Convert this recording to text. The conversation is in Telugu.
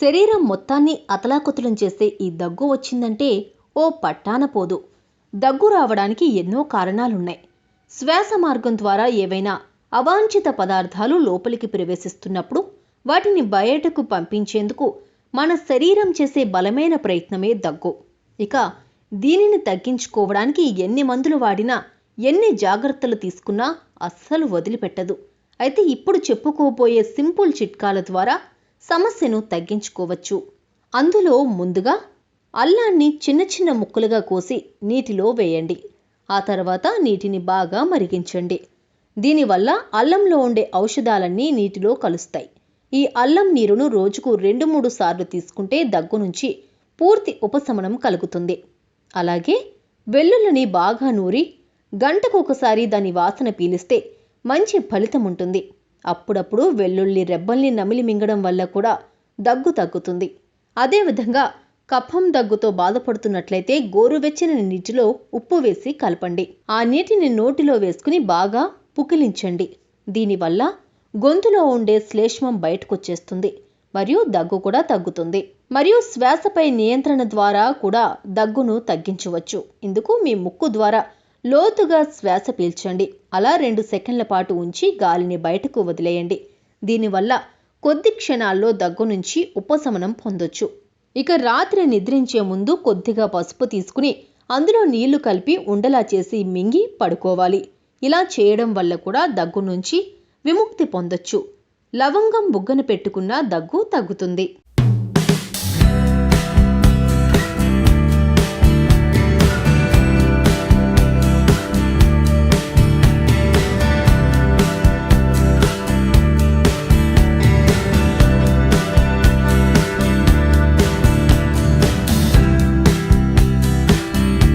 శరీరం మొత్తాన్ని అతలాకుతలం చేసే ఈ దగ్గు వచ్చిందంటే ఓ పట్టాన పోదు. దగ్గు రావడానికి ఎన్నో కారణాలున్నాయి. శ్వాస మార్గం ద్వారా ఏవైనా అవాంఛిత పదార్థాలు లోపలికి ప్రవేశిస్తున్నప్పుడు వాటిని బయటకు పంపించేందుకు మన శరీరం చేసే బలమైన ప్రయత్నమే దగ్గు. ఇక దీనిని తగ్గించుకోవడానికి ఎన్ని మందులు వాడినా, ఎన్ని జాగ్రత్తలు తీసుకున్నా అస్సలు వదిలిపెట్టదు. అయితే ఇప్పుడు చెప్పుకోబోయే సింపుల్ చిట్కాల ద్వారా సమస్యను తగ్గించుకోవచ్చు. అందులో ముందుగా అల్లాన్ని చిన్న చిన్న ముక్కలుగా కోసి నీటిలో వేయండి. ఆ తర్వాత నీటిని బాగా మరిగించండి. దీనివల్ల అల్లంలో ఉండే ఔషధాలన్నీ నీటిలో కలుస్తాయి. ఈ అల్లం నీరును రోజుకు 2-3 సార్లు తీసుకుంటే దగ్గు నుంచి పూర్తి ఉపశమనం కలుగుతుంది. అలాగే వెల్లుల్లిని బాగా నూరి గంటకొకసారి దాని వాసన పీలిస్తే మంచి ఫలితం ఉంటుంది. అప్పుడప్పుడు వెల్లుల్లి రెబ్బల్ని నమిలి మింగడం వల్ల కూడా దగ్గు తగ్గుతుంది. అదేవిధంగా కఫం దగ్గుతో బాధపడుతున్నట్లయితే గోరువెచ్చని నీటిలో ఉప్పు వేసి కలపండి. ఆ నీటిని నోటిలో వేసుకుని బాగా పుకిలించండి. దీనివల్ల గొంతులో ఉండే శ్లేష్మం బయటకొచ్చేస్తుంది మరియు దగ్గు కూడా తగ్గుతుంది. మరియు శ్వాసపై నియంత్రణ ద్వారా కూడా దగ్గును తగ్గించవచ్చు. ఇందుకు మీ ముక్కు ద్వారా లోతుగా శ్వాస పీల్చండి. అలా 2 సెకండ్ల పాటు ఉంచి గాలిని బయటకు వదిలేయండి. దీనివల్ల కొద్ది క్షణాల్లో దగ్గు నుంచి ఉపశమనం పొందొచ్చు. ఇక రాత్రి నిద్రించే ముందు కొద్దిగా పసుపు తీసుకుని అందులో నీళ్లు కలిపి ఉండలా చేసి మింగి పడుకోవాలి. ఇలా చేయడం వల్ల కూడా దగ్గు నుంచి విముక్తి పొందొచ్చు. లవంగం బుగ్గన పెట్టుకున్న దగ్గు తగ్గుతుంది.